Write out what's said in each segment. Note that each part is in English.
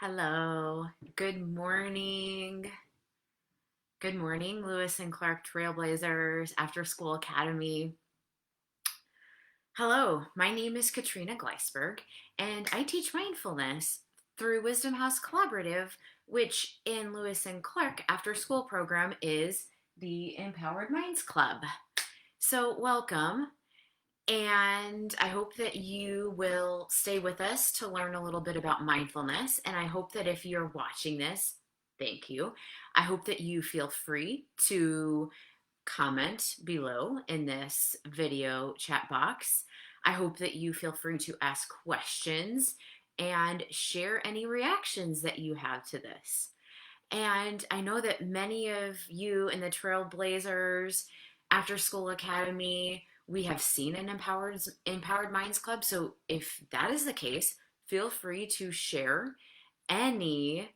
Hello. Good morning. Good morning, Lewis and Clark Trailblazers After School Academy. Hello, my name is Katrina Gleisberg, and I teach mindfulness through Wisdom House Collaborative, which in Lewis and Clark After School program is the Empowered Minds Club. So, welcome. And I hope that you will stay with us to learn a little bit about mindfulness. And I hope that if you're watching this, thank you. I hope that you feel free to comment below in this video chat box. I hope that you feel free to ask questions and share any reactions that you have to this. And I know that many of you in the Trailblazers After School Academy, we have seen an Empowered Minds Club. So if that is the case, feel free to share any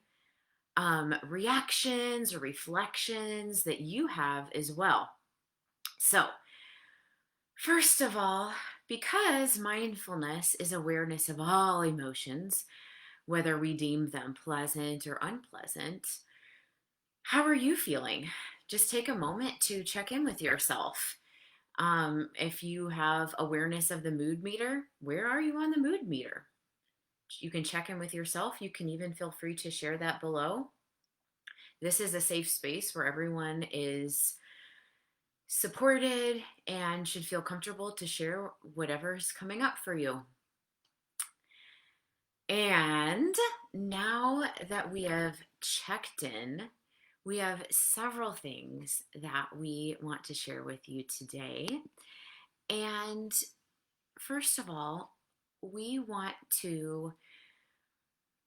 reactions or reflections that you have as well. So, first of all, because mindfulness is awareness of all emotions, whether we deem them pleasant or unpleasant, how are you feeling? Just take a moment to check in with yourself. If you have awareness of the mood meter, where are you on the mood meter? You can check in with yourself. You can even feel free to share that below. This is a safe space where everyone is supported and should feel comfortable to share whatever's coming up for you. And now that we have checked in, we have several things that we want to share with you today. And first of all, we want to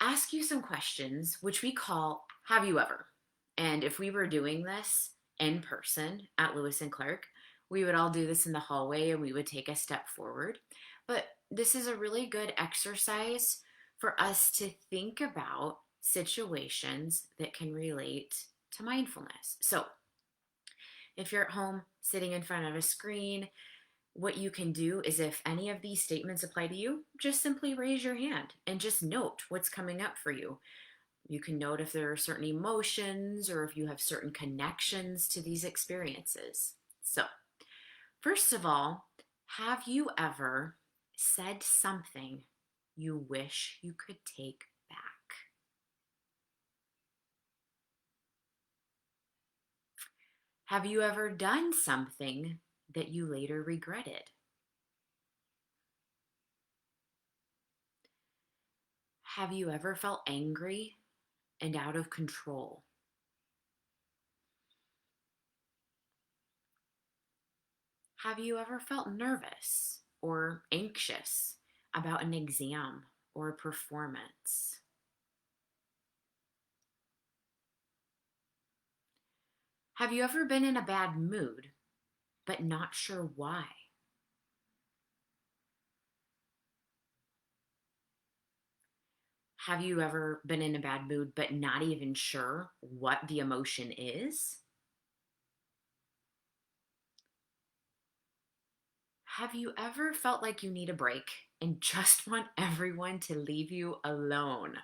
ask you some questions, which we call Have You Ever? And if we were doing this in person at Lewis and Clark, we would all do this in the hallway and we would take a step forward. But this is a really good exercise for us to think about situations that can relate to mindfulness. So, if you're at home sitting in front of a screen, what you can do is if any of these statements apply to you, just simply raise your hand and just note what's coming up for you. You can note if there are certain emotions or if you have certain connections to these experiences. So, first of all, have you ever said something you wish you could take back? Have you ever done something that you later regretted? Have you ever felt angry and out of control? Have you ever felt nervous or anxious about an exam or a performance? Have you ever been in a bad mood but not sure why? Have you ever been in a bad mood but not even sure what the emotion is? Have you ever felt like you need a break and just want everyone to leave you alone?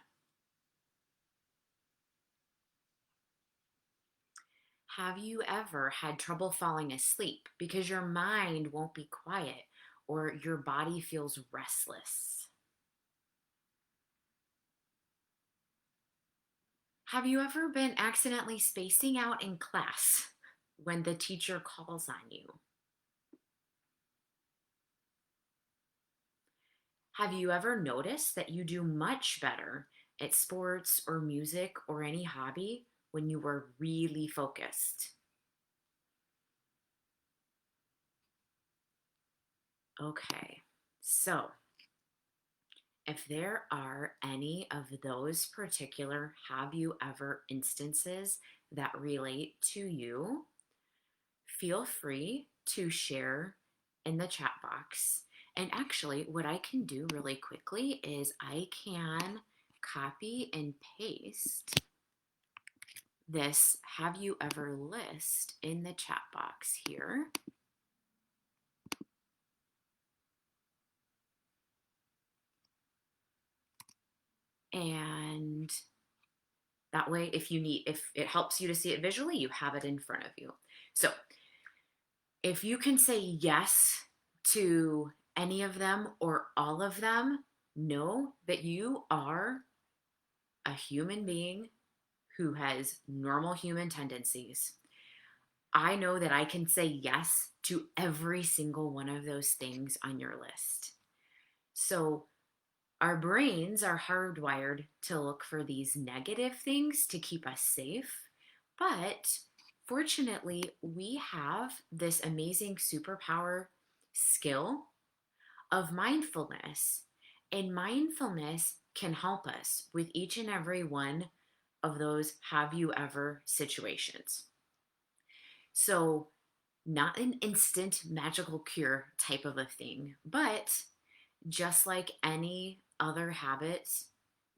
Have you ever had trouble falling asleep because your mind won't be quiet or your body feels restless? Have you ever been accidentally spacing out in class when the teacher calls on you? Have you ever noticed that you do much better at sports or music or any hobby when you were really focused? Okay, so if there are any of those particular have you ever instances that relate to you, feel free to share in the chat box. And actually, what I can do really quickly is I can copy and paste this have you ever list in the chat box here. And That way, if it helps you to see it visually, you have it in front of you. So if you can say yes to any of them or all of them, know that you are a human being who has normal human tendencies. I know that I can say yes to every single one of those things on your list. So our brains are hardwired to look for these negative things to keep us safe. But fortunately, we have this amazing superpower skill of mindfulness. And mindfulness can help us with each and every one of those have you ever situations. So, not an instant magical cure type of a thing, but just like any other habits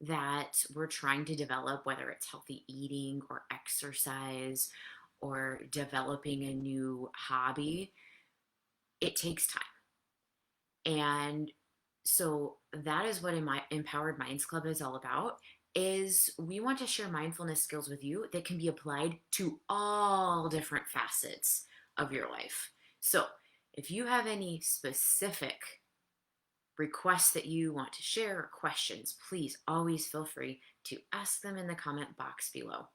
that we're trying to develop, whether it's healthy eating or exercise or developing a new hobby, it takes time. And so that is what my Empowered Minds Club is all about, is we want to share mindfulness skills with you that can be applied to all different facets of your life. So if you have any specific requests that you want to share or questions, please always feel free to ask them in the comment box below.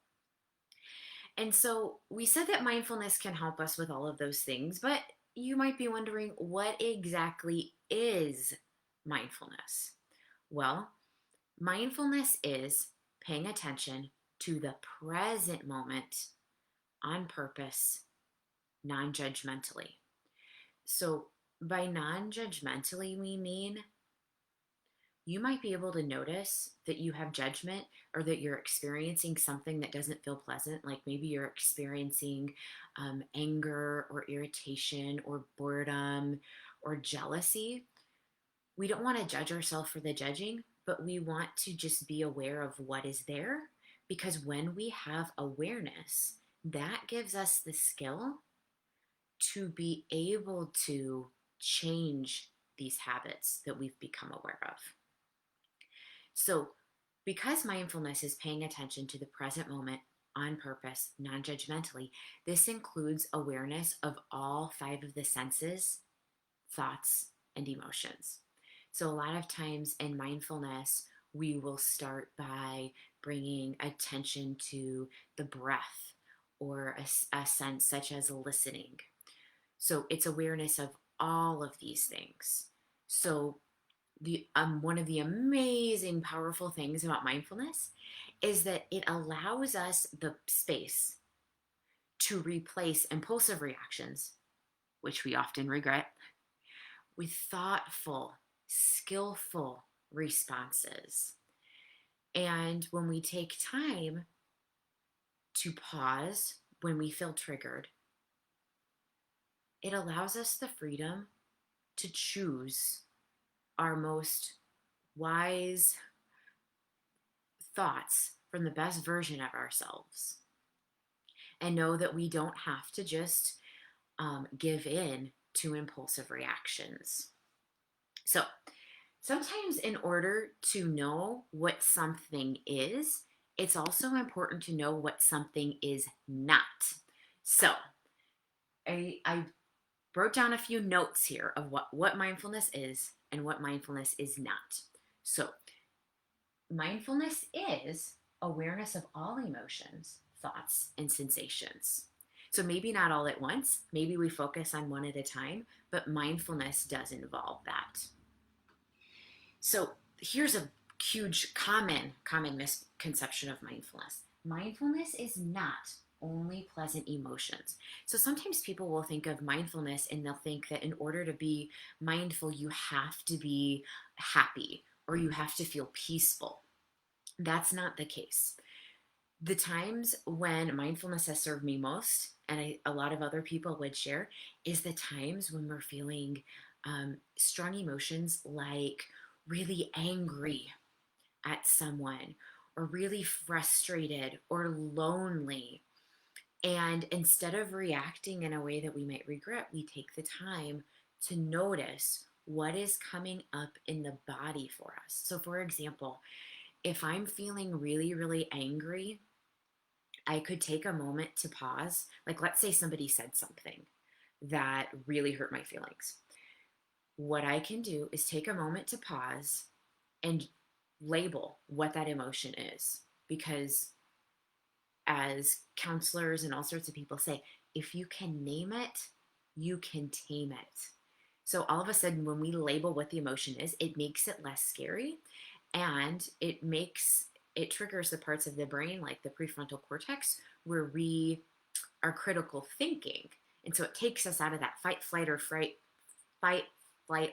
And so we said that mindfulness can help us with all of those things, but you might be wondering, what exactly is mindfulness? Well, mindfulness is paying attention to the present moment on purpose, non judgmentally. So, by non judgmentally, we mean you might be able to notice that you have judgment or that you're experiencing something that doesn't feel pleasant. Like maybe you're experiencing anger or irritation or boredom or jealousy. We don't want to judge ourselves for the judging, but we want to just be aware of what is there, because when we have awareness, that gives us the skill to be able to change these habits that we've become aware of. So, because mindfulness is paying attention to the present moment on purpose, non judgmentally, this includes awareness of all five of the senses, thoughts, and emotions. So, a lot of times in mindfulness, we will start by bringing attention to the breath or a sense such as listening. So, it's awareness of all of these things. So, one of the amazing powerful things about mindfulness is that it allows us the space to replace impulsive reactions, which we often regret, with thoughtful, skillful responses. And when we take time to pause when we feel triggered, it allows us the freedom to choose our most wise thoughts from the best version of ourselves, and know that we don't have to just give in to impulsive reactions. So, sometimes in order to know what something is, it's also important to know what something is not. So, I wrote down a few notes here of what mindfulness is and what mindfulness is not. So, mindfulness is awareness of all emotions, thoughts, and sensations. So maybe not all at once, maybe we focus on one at a time, but mindfulness does involve that. So here's a huge common misconception of mindfulness. Mindfulness is not only pleasant emotions. So sometimes people will think of mindfulness and they'll think that in order to be mindful, you have to be happy or you have to feel peaceful. That's not the case. The times when mindfulness has served me most, and a lot of other people would share, is the times when we're feeling strong emotions like really angry at someone or really frustrated or lonely. And instead of reacting in a way that we might regret, we take the time to notice what is coming up in the body for us. So, for example, if I'm feeling really, really angry, I could take a moment to pause. Like, let's say somebody said something that really hurt my feelings. What I can do is take a moment to pause and label what that emotion is. Because as counselors and all sorts of people say, if you can name it, you can tame it. So all of a sudden, when we label what the emotion is, it makes it less scary, and it triggers the parts of the brain like the prefrontal cortex where we are critical thinking. And so it takes us out of that fight, flight,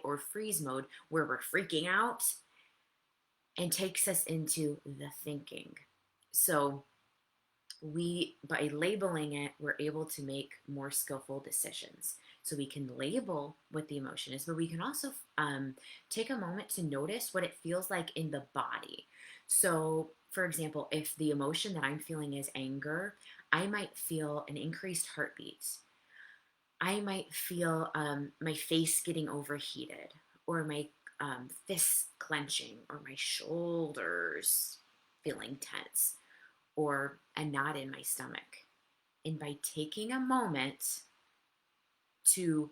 or freeze mode where we're freaking out and takes us into the thinking. So by labeling it, we're able to make more skillful decisions. So we can label what the emotion is, but we can also take a moment to notice what it feels like in the body. So, for example, if the emotion that I'm feeling is anger, I might feel an increased heartbeat. I might feel my face getting overheated, or my fists clenching, or my shoulders feeling tense, or a knot in my stomach. And by taking a moment to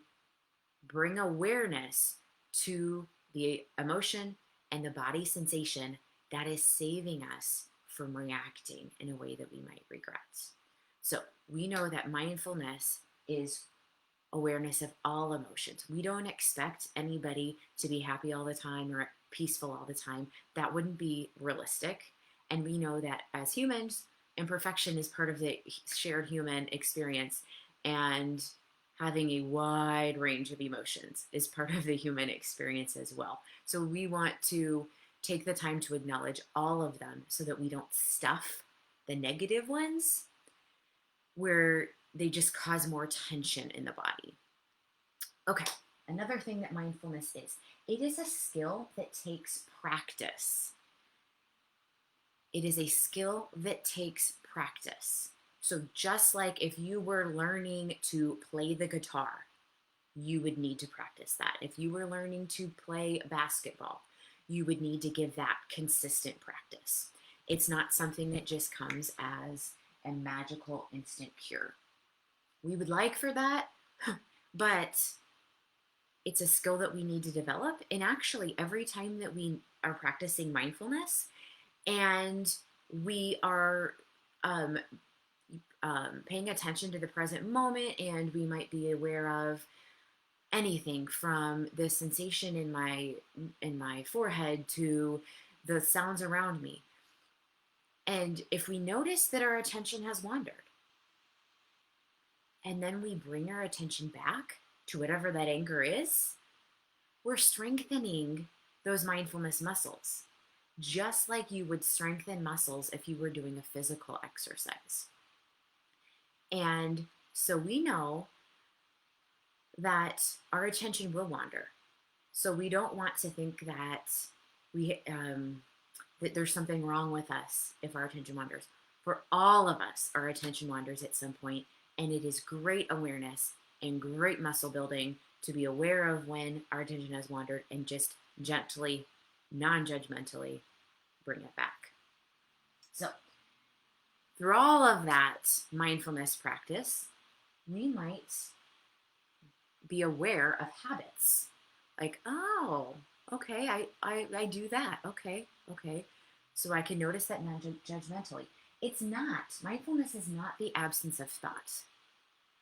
bring awareness to the emotion and the body sensation, that is saving us from reacting in a way that we might regret. So we know that mindfulness is awareness of all emotions. We don't expect anybody to be happy all the time or peaceful all the time. That wouldn't be realistic. And we know that as humans, imperfection is part of the shared human experience. And having a wide range of emotions is part of the human experience as well. So we want to take the time to acknowledge all of them so that we don't stuff the negative ones where they just cause more tension in the body. Okay, another thing that mindfulness is, it is a skill that takes practice. It is a skill that takes practice. So just like if you were learning to play the guitar, you would need to practice that. If you were learning to play basketball, you would need to give that consistent practice. It's not something that just comes as a magical instant cure. We would like for that, but it's a skill that we need to develop. And actually, every time that we are practicing mindfulness and we are paying attention to the present moment, and we might be aware of anything from the sensation in my forehead to the sounds around me. And if we notice that our attention has wandered, and then we bring our attention back to whatever that anger is, we're strengthening those mindfulness muscles, just like you would strengthen muscles if you were doing a physical exercise. And so we know that our attention will wander. So we don't want to think that that there's something wrong with us if our attention wanders. For all of us, our attention wanders at some point, and it is great awareness and great muscle building to be aware of when our attention has wandered and just gently, non-judgmentally bring it back. So through all of that mindfulness practice, we might be aware of habits. Like, oh, okay, I do that. Okay. So I can notice that non-judgmentally. It's not, mindfulness is not the absence of thought,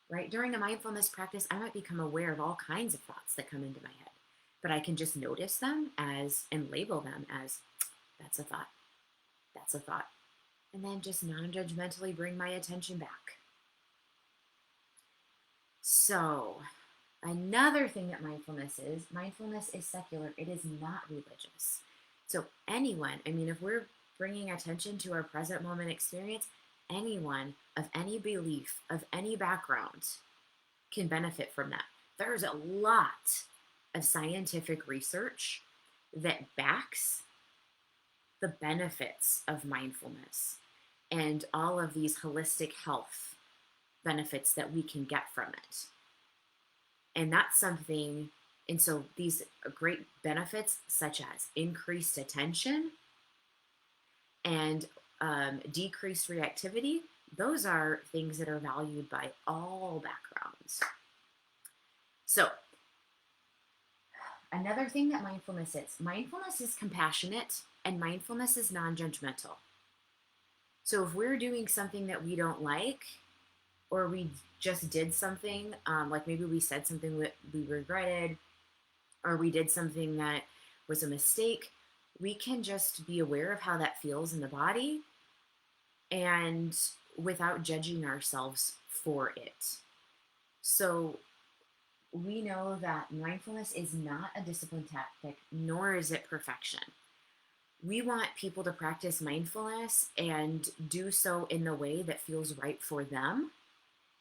right? During a mindfulness practice, I might become aware of all kinds of thoughts that come into my head, but I can just notice them and label them as, that's a thought, and then just non-judgmentally bring my attention back. So another thing that mindfulness is secular. It is not religious. So anyone, if we're bringing attention to our present moment experience, anyone of any belief, of any background can benefit from that. There's a lot of scientific research that backs the benefits of mindfulness and all of these holistic health benefits that we can get from it. And that's something, and so these great benefits such as increased attention and decreased reactivity, those are things that are valued by all backgrounds. So, another thing that mindfulness is compassionate and mindfulness is non judgmental. So, if we're doing something that we don't like, or we just did something, like maybe we said something that we regretted, or we did something that was a mistake, we can just be aware of how that feels in the body and without judging ourselves for it. So we know that mindfulness is not a discipline tactic, nor is it perfection. We want people to practice mindfulness and do so in the way that feels right for them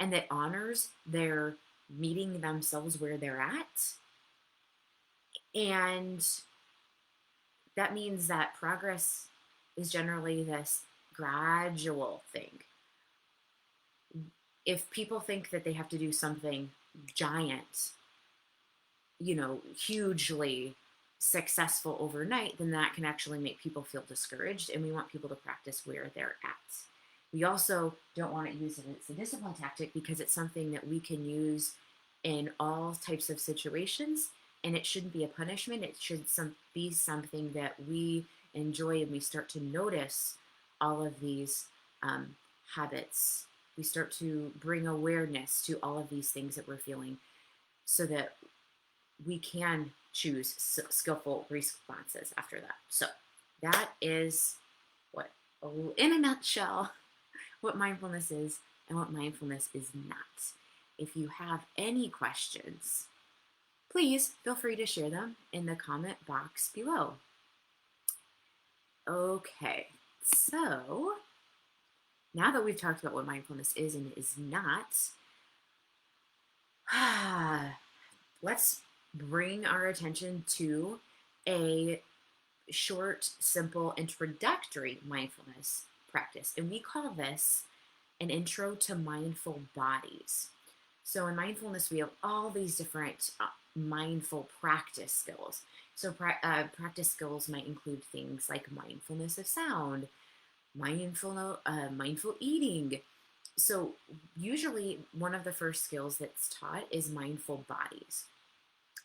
and that honors their meeting themselves where they're at. And that means that progress is generally this gradual thing. If people think that they have to do something giant, hugely successful overnight, then that can actually make people feel discouraged. And we want people to practice where they're at. We also don't want to use it as a discipline tactic because it's something that we can use in all types of situations. And it shouldn't be a punishment. It should be something that we enjoy, and we start to notice all of these habits. We start to bring awareness to all of these things that we're feeling so that we can choose skillful responses after that. So that is what, in a nutshell, what mindfulness is and what mindfulness is not. If you have any questions, please feel free to share them in the comment box below. Okay, so now that we've talked about what mindfulness is and is not, let's bring our attention to a short, simple, introductory mindfulness practice. And we call this an intro to mindful bodies. So in mindfulness, we have all these different mindful practice skills. So practice skills might include things like mindfulness of sound, mindful eating. So usually one of the first skills that's taught is mindful bodies.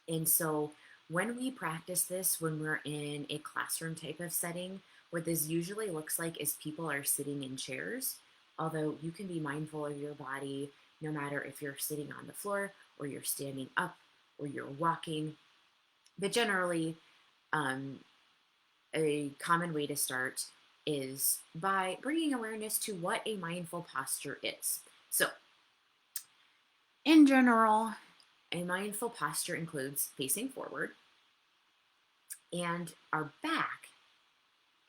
And so when we practice this, when we're in a classroom type of setting, what this usually looks like is people are sitting in chairs, although you can be mindful of your body no matter if you're sitting on the floor or you're standing up or you're walking. But generally, a common way to start is by bringing awareness to what a mindful posture is. So, in general, a mindful posture includes facing forward, and our back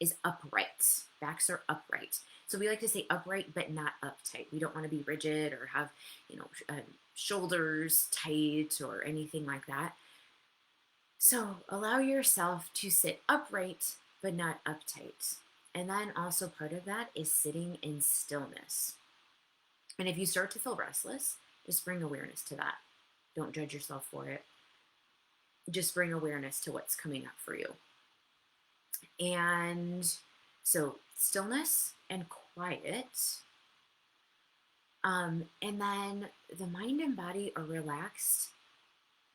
is upright. Backs are upright. So we like to say upright, but not uptight. We don't want to be rigid or have, shoulders tight or anything like that. So allow yourself to sit upright, but not uptight. And then also part of that is sitting in stillness. And if you start to feel restless, just bring awareness to that. Don't judge yourself for it. Just bring awareness to what's coming up for you. And so stillness and quiet. And then the mind and body are relaxed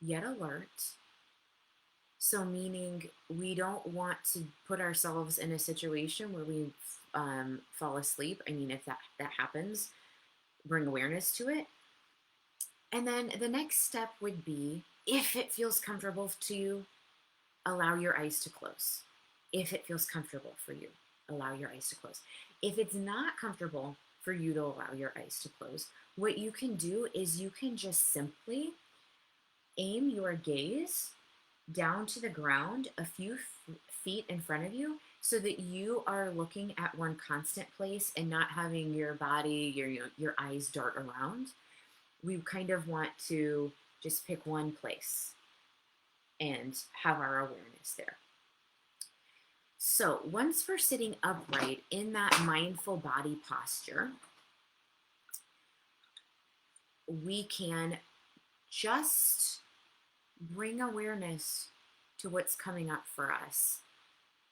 yet alert. So meaning we don't want to put ourselves in a situation where we fall asleep. I mean, if that happens, bring awareness to it. And then the next step would be, if it feels comfortable to you, allow your eyes to close. If it feels comfortable for you, allow your eyes to close. If it's not comfortable for you to allow your eyes to close, what you can do is you can just simply aim your gaze down to the ground a few feet in front of you so that you are looking at one constant place and not having your body, your eyes dart around. We kind of want to just pick one place and have our awareness there. So once we're sitting upright in that mindful body posture, we can just bring awareness to what's coming up for us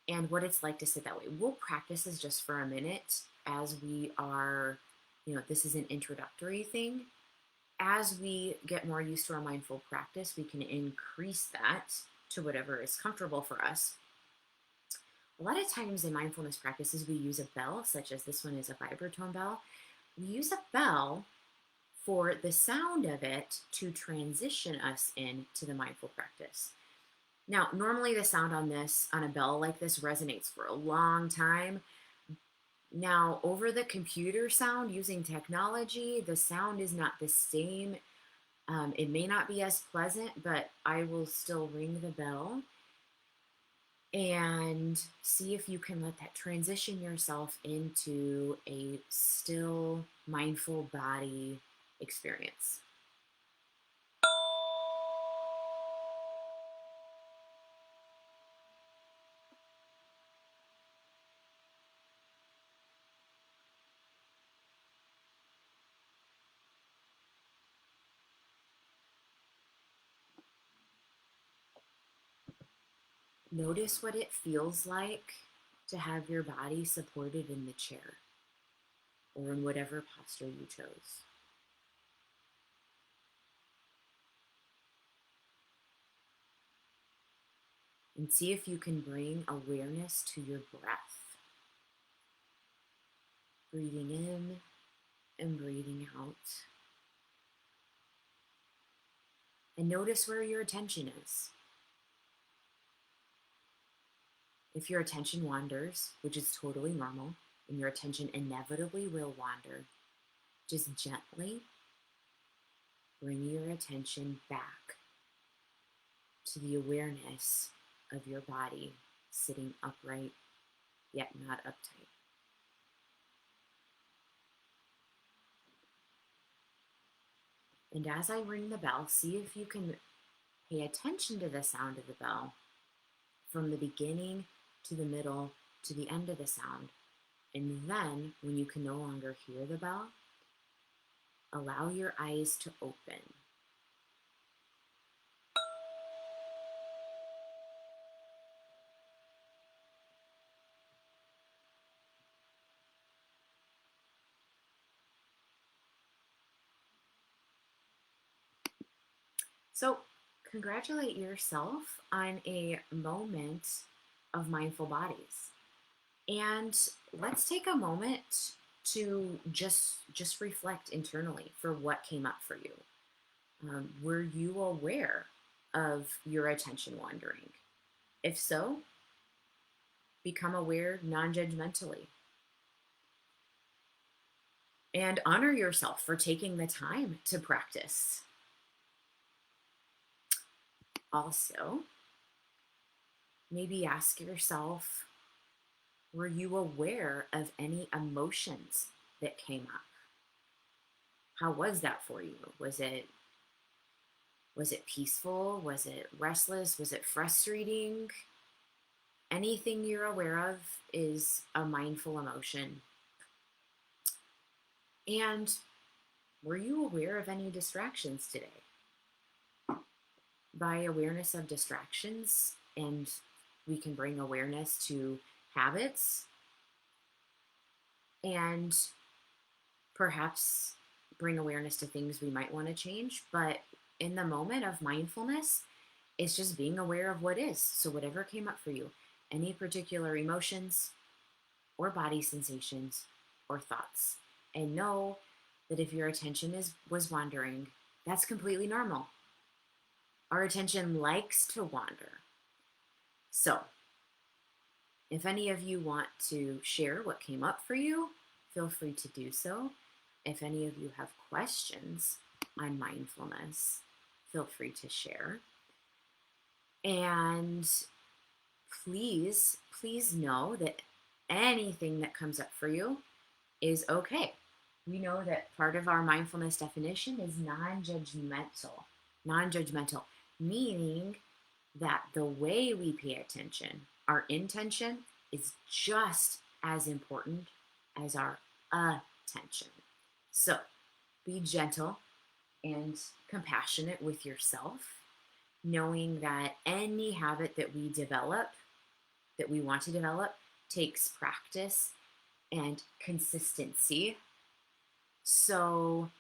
and what it's like to sit that way. We'll practice this just for a minute as we are this is an introductory thing. As we get more used to our mindful practice, we can increase that to whatever is comfortable for us. A lot of times in mindfulness practices, we use a bell, such as this one is a vibratone bell. We use a bell for the sound of it to transition us into the mindful practice. Now, normally the sound on a bell like this resonates for a long time. Now, over the computer sound using technology, the sound is not the same. It may not be as pleasant, but I will still ring the bell and see if you can let that transition yourself into a still, mindful body experience. Notice what it feels like to have your body supported in the chair or in whatever posture you chose. And see if you can bring awareness to your breath. Breathing in and breathing out. And notice where your attention is. If your attention wanders, which is totally normal, and your attention inevitably will wander, just gently bring your attention back to the awareness of your body sitting upright, yet not uptight. And as I ring the bell, see if you can pay attention to the sound of the bell from the beginning to the middle to the end of the sound. And then, when you can no longer hear the bell, allow your eyes to open. So, congratulate yourself on a moment of mindful bodies. And let's take a moment to just reflect internally for what came up for you. Were you aware of your attention wandering? If so, become aware non-judgmentally. And honor yourself for taking the time to practice. Also, maybe ask yourself, were you aware of any emotions that came up? How was that for you? Was it peaceful? Was it restless? Was it frustrating? Anything you're aware of is a mindful emotion. And were you aware of any distractions today? By awareness of distractions, and we can bring awareness to habits and perhaps bring awareness to things we might want to change. But in the moment of mindfulness, it's just being aware of what is. So whatever came up for you, any particular emotions or body sensations or thoughts, and know that if your attention was wandering, that's completely normal. Our attention likes to wander. So if any of you want to share what came up for you, feel free to do so. If any of you have questions on mindfulness, feel free to share. And please know that anything that comes up for you is okay. We know that part of our mindfulness definition is non-judgmental. Non-judgmental, meaning that the way we pay attention, our intention, is just as important as our attention. So be gentle and compassionate with yourself, knowing that any habit that we develop, that we want to develop, takes practice and consistency. So,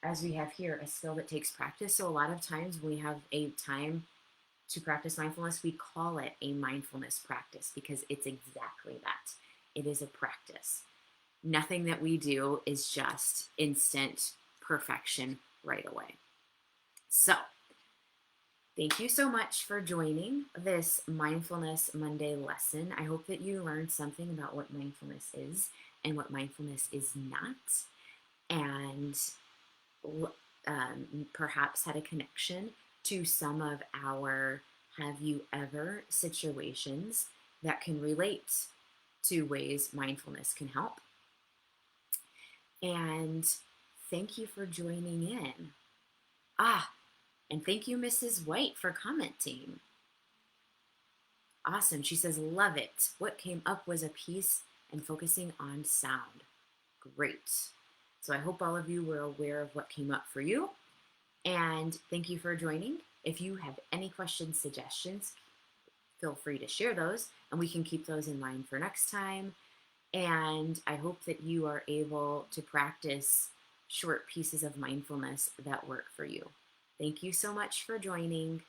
as we have here, a skill that takes practice. So, a lot of times when we have a time to practice mindfulness, we call it a mindfulness practice because it's exactly that. It is a practice. Nothing that we do is just instant perfection right away. So, thank you so much for joining this Mindfulness Monday lesson. I hope that you learned something about what mindfulness is and what mindfulness is not, and perhaps had a connection to some of our have you ever situations that can relate to ways mindfulness can help. And thank you for joining in. And thank you, Mrs. White, for commenting. Awesome. She says, love it. What came up was a piece and focusing on sound. Great. So I hope all of you were aware of what came up for you. And thank you for joining. If you have any questions, suggestions, feel free to share those and we can keep those in mind for next time. And I hope that you are able to practice short pieces of mindfulness that work for you. Thank you so much for joining.